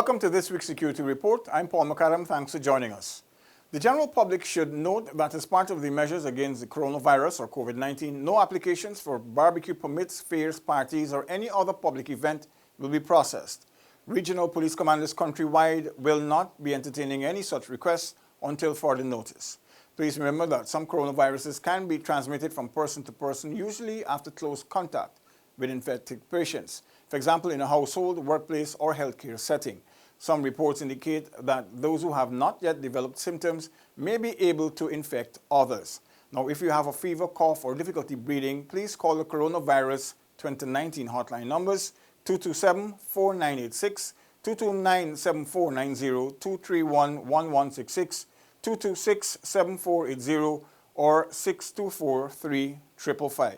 Welcome to this week's Security Report. I'm Paul McAdam. Thanks for joining us. The general public should note that as part of the measures against the coronavirus or COVID-19, no applications for barbecue permits, fairs, parties, or any other public event will be processed. Regional police commanders countrywide will not be entertaining any such requests until further notice. Please remember that some coronaviruses can be transmitted from person to person, usually after close contact with infected patients. For example, in a household, workplace, or healthcare setting. Some reports indicate that those who have not yet developed symptoms may be able to infect others. Now, if you have a fever, cough, or difficulty breathing, please call the Coronavirus 2019 hotline numbers 227-4986, 229-7490, 231-1166, 226-7480, or 624-3555.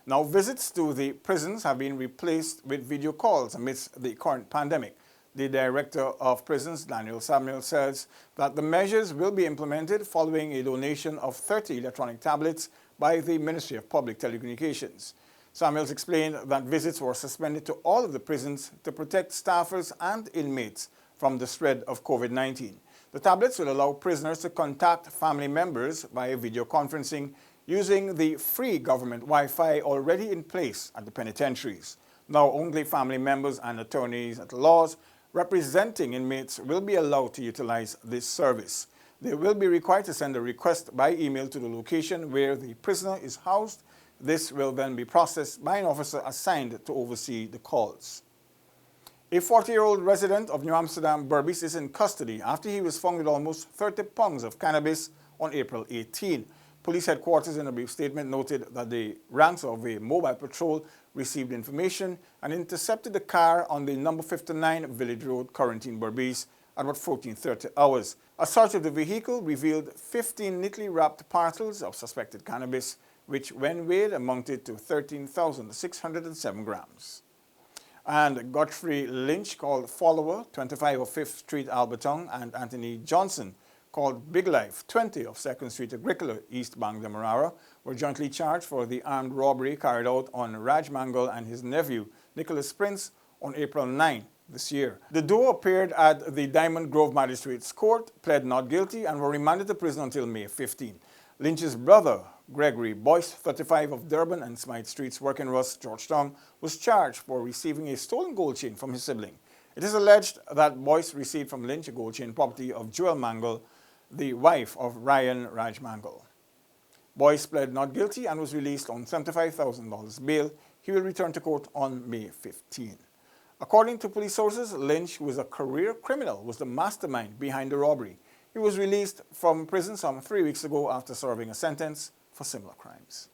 Now, visits to the prisons have been replaced with video calls amidst the current pandemic. The Director of Prisons, Daniel Samuel, says that the measures will be implemented following a donation of 30 electronic tablets by the Ministry of Public Telecommunications. Samuels explained that visits were suspended to all of the prisons to protect staffers and inmates from the spread of COVID-19. The tablets will allow prisoners to contact family members via video conferencing using the free government Wi-Fi already in place at the penitentiaries. Now, only family members and attorneys at law representing inmates will be allowed to utilize this service. They will be required to send a request by email to the location where the prisoner is housed. This will then be processed by an officer assigned to oversee the calls. A 40-year-old resident of New Amsterdam, Berbice, is in custody after he was found with almost 30 pounds of cannabis on April 18. Police headquarters in a brief statement noted that the ranks of a mobile patrol received information and intercepted the car on the number 59 Village Road, Quarantine, Berbice at about 14:30 hours. A search of the vehicle revealed 15 neatly wrapped parcels of suspected cannabis, which when weighed amounted to 13,607 grams. And Godfrey Lynch, called Follower, 25 of 5th Street, Alberton, and Anthony Johnson, called Big Life, 20 of 2nd Street, Agricola, East Bank, Demerara, were jointly charged for the armed robbery carried out on Raj Mangal and his nephew, Nicholas Prince, on April 9 this year. The duo appeared at the Diamond Grove Magistrates Court, pled not guilty, and were remanded to prison until May 15. Lynch's brother, Gregory Boyce, 35 of Durban and Smythe Streets, Working-Ross, Georgetown, was charged for receiving a stolen gold chain from his sibling. It is alleged that Boyce received from Lynch a gold chain property of Jewel Mangal, the wife of Ryan Raj Mangal. Boyce pled not guilty and was released on $75,000 bail. He will return to court on May 15. According to police sources, Lynch, who is a career criminal, was the mastermind behind the robbery. He was released from prison some 3 weeks ago after serving a sentence for similar crimes.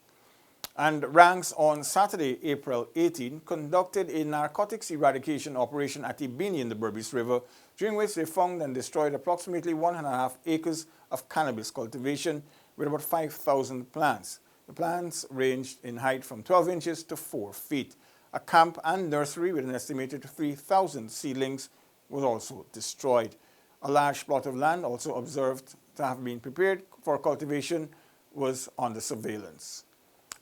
And ranks on Saturday, April 18, conducted a narcotics eradication operation at Ibini in the Berbice River, during which they found and destroyed approximately 1.5 acres of cannabis cultivation with about 5,000 plants. The plants ranged in height from 12 inches to 4 feet. A camp and nursery with an estimated 3,000 seedlings was also destroyed. A large plot of land, also observed to have been prepared for cultivation, was under surveillance.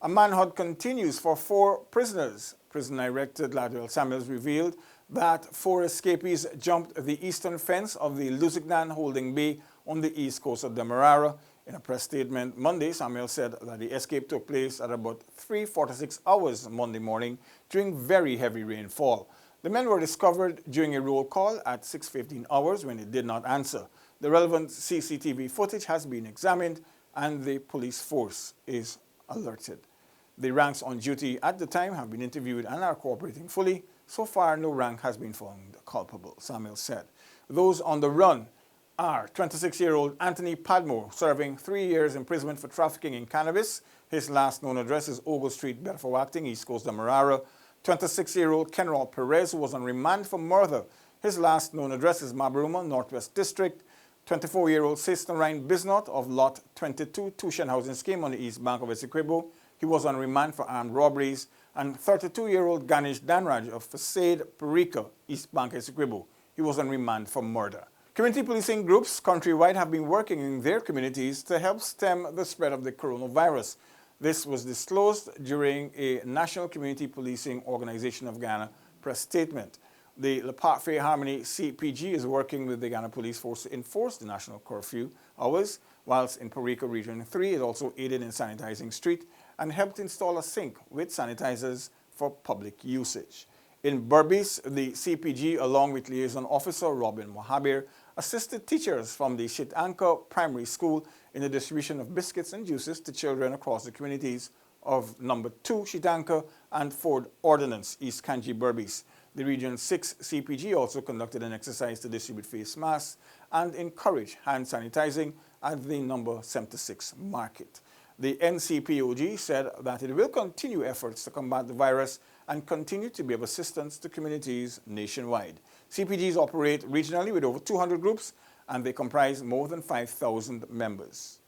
A manhunt continues for 4 prisoners. Prison Director Gladwell Samuels revealed that 4 escapees jumped the eastern fence of the Lusignan holding bay on the east coast of Demerara. In a press statement Monday, Samuel said that the escape took place at about 3:46 hours Monday morning during very heavy rainfall. The men were discovered during a roll call at 6:15 hours when they did not answer. The relevant CCTV footage has been examined and the police force is alerted. The ranks on duty at the time have been interviewed and are cooperating fully. So far, no rank has been found culpable, Samuel said. Those on the run are 26-year-old Anthony Padmore, serving 3 years imprisonment for trafficking in cannabis. His last known address is Ogle Street, Bedford Acting, East Coast, Demerara. 26-year-old Kenrol Perez, who was on remand for murder. His last known address is Mabaruma, Northwest District. 24-year-old Sister Ryan Bisnot of Lot 22, Tushan Housing Scheme on the East Bank of Essequibo. He was on remand for armed robberies. And 32-year-old Ganesh Danraj of Facade, Parika, East Bank, Essequibo. He was on remand for murder. Community policing groups countrywide have been working in their communities to help stem the spread of the coronavirus. This was disclosed during a National Community Policing Organization of Guyana press statement. The Le Parfait Harmony CPG is working with the Guyana Police Force to enforce the national curfew hours, whilst in Puerto Region 3 it also aided in sanitizing street and helped install a sink with sanitizers for public usage. In Berbice, the CPG, along with liaison officer Robin Mohabir, assisted teachers from the Shitanka Primary School in the distribution of biscuits and juices to children across the communities of number 2 Shitanka and Ford Ordnance, East Kanji, Berbice. The Region 6 CPG also conducted an exercise to distribute face masks and encourage hand sanitizing at the number 76 market. The NCPOG said that it will continue efforts to combat the virus and continue to be of assistance to communities nationwide. CPGs operate regionally with over 200 groups, and they comprise more than 5,000 members.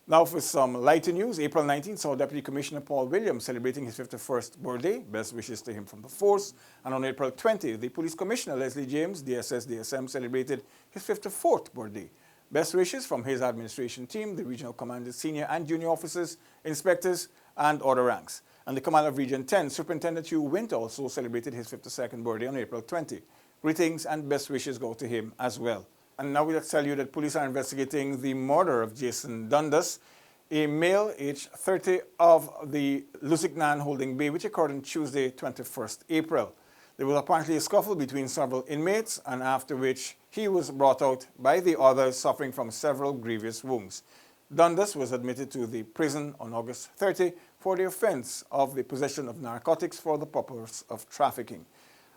Now for some lighter news. April 19th saw Deputy Commissioner Paul Williams celebrating his 51st birthday. Best wishes to him from the force. And on April 20th, the Police Commissioner Leslie James, DSS-DSM, celebrated his 54th birthday. Best wishes from his administration team, the regional commanders, senior and junior officers, inspectors, and other ranks. And the Commander of Region 10, Superintendent Hugh Winter, also celebrated his 52nd birthday on April 20. Greetings and best wishes go to him as well. And now we'll tell you that police are investigating the murder of Jason Dundas, a male aged 30 of the Lusignan Holding Bay, which occurred on Tuesday, 21st April. There was apparently a scuffle between several inmates, and after which he was brought out by the others suffering from several grievous wounds. Dundas was admitted to the prison on August 30 for the offense of the possession of narcotics for the purpose of trafficking.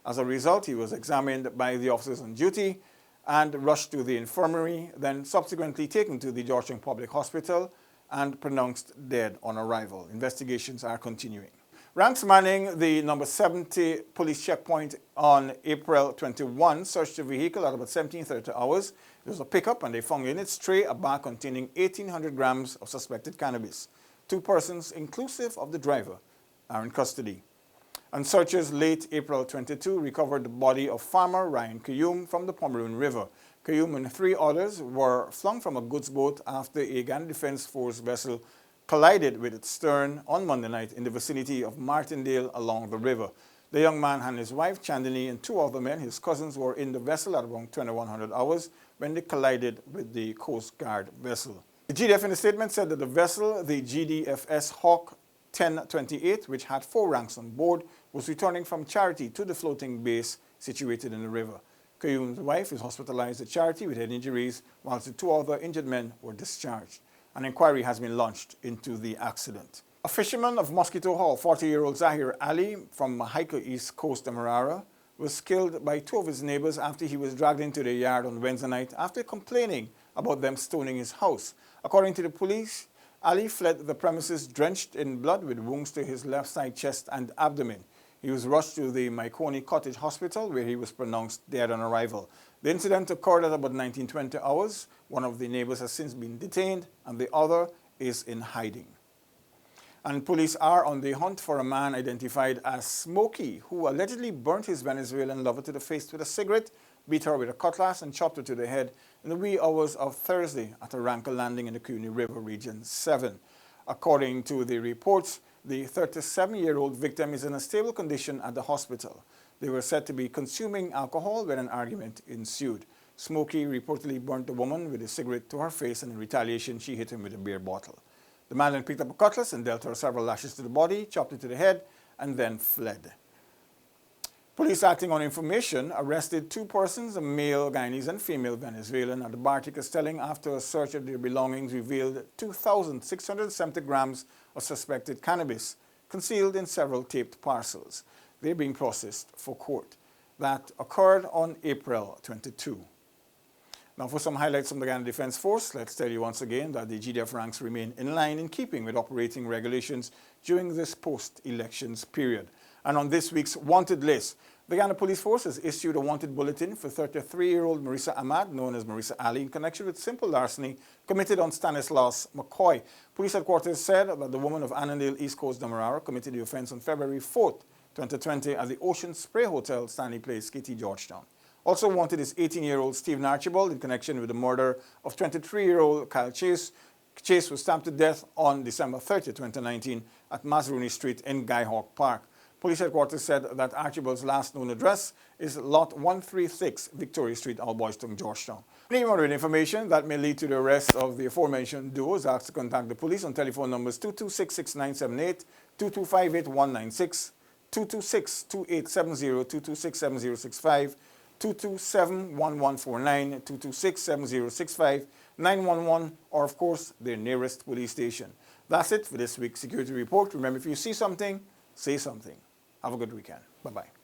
As a result, he was examined by the officers on duty and rushed to the infirmary, then subsequently taken to the Georgetown Public Hospital and pronounced dead on arrival. Investigations are continuing. Ranks manning the number 70 police checkpoint on April 21 searched the vehicle at about 17:30 hours. It was a pickup, and they found in its tray a bag containing 1,800 grams of suspected cannabis. 2 persons, inclusive of the driver, are in custody. And searchers late April 22 recovered the body of farmer Ryan Kayum from the Pomeroon River. Kayum and 3 others were flung from a goods boat after a Guyana Defense Force vessel collided with its stern on Monday night in the vicinity of Martindale along the river. The young man and his wife, Chandini, and 2 other men, his cousins, were in the vessel at around 2100 hours when they collided with the Coast Guard vessel. The GDF in a statement said that the vessel, the GDFS Hawk 1028, which had 4 ranks on board, was returning from Charity to the floating base situated in the river. Kayum's wife is hospitalized at Charity with head injuries, whilst the 2 other injured men were discharged. An inquiry has been launched into the accident. A fisherman of Mosquito Hall, 40-year-old Zahir Ali from Mahika East Coast, Demerara, was killed by 2 of his neighbors after he was dragged into their yard on Wednesday night after complaining about them stoning his house. According to the police, Ali fled the premises drenched in blood with wounds to his left side chest and abdomen. He was rushed to the Maikoni Cottage Hospital, where he was pronounced dead on arrival. The incident occurred at about 19:20 hours. One of the neighbors has since been detained, and the other is in hiding. And police are on the hunt for a man identified as Smokey, who allegedly burnt his Venezuelan lover to the face with a cigarette, beat her with a cutlass, and chopped her to the head in the wee hours of Thursday at a Ranker landing in the Cuney River, Region 7. According to the reports, the 37-year-old victim is in a stable condition at the hospital. They were said to be consuming alcohol when an argument ensued. Smokey reportedly burnt the woman with a cigarette to her face, and in retaliation, she hit him with a beer bottle. The man then picked up a cutlass and dealt her several lashes to the body, chopped it to the head, and then fled. Police, acting on information, arrested 2 persons, a male Guyanese and female Venezuelan, at the Bartic Castelling after a search of their belongings revealed 2,670 grams of suspected cannabis concealed in several taped parcels. They're being processed for court. That occurred on April 22. Now for some highlights from the Guyana Defense Force, let's tell you once again that the GDF ranks remain in line in keeping with operating regulations during this post-elections period. And on this week's wanted list, the Guyana Police Force has issued a wanted bulletin for 33-year-old Marisa Ahmad, known as Marisa Ali, in connection with simple larceny committed on Stanislaus McCoy. Police headquarters said that the woman of Annandale, East Coast, Demerara, committed the offense on February 4th, 2020 at the Ocean Spray Hotel, Stanley Place, KT, Georgetown. Also wanted is 18-year-old Stephen Archibald in connection with the murder of 23-year-old Kyle Chase. Chase was stabbed to death on December 30, 2019 at Mazruni Street in Guy Hawk Park. Police headquarters said that Archibald's last known address is Lot 136, Victoria Street, Alboyston, Georgetown. Any more information that may lead to the arrest of the aforementioned duo is asked to contact the police on telephone numbers 226-6978, 2258-196, 226-2870, 226-7065, 227-1149, 226-7065, 911, or of course, their nearest police station. That's it for this week's Security Report. Remember, if you see something, say something. Have a good weekend. Bye-bye.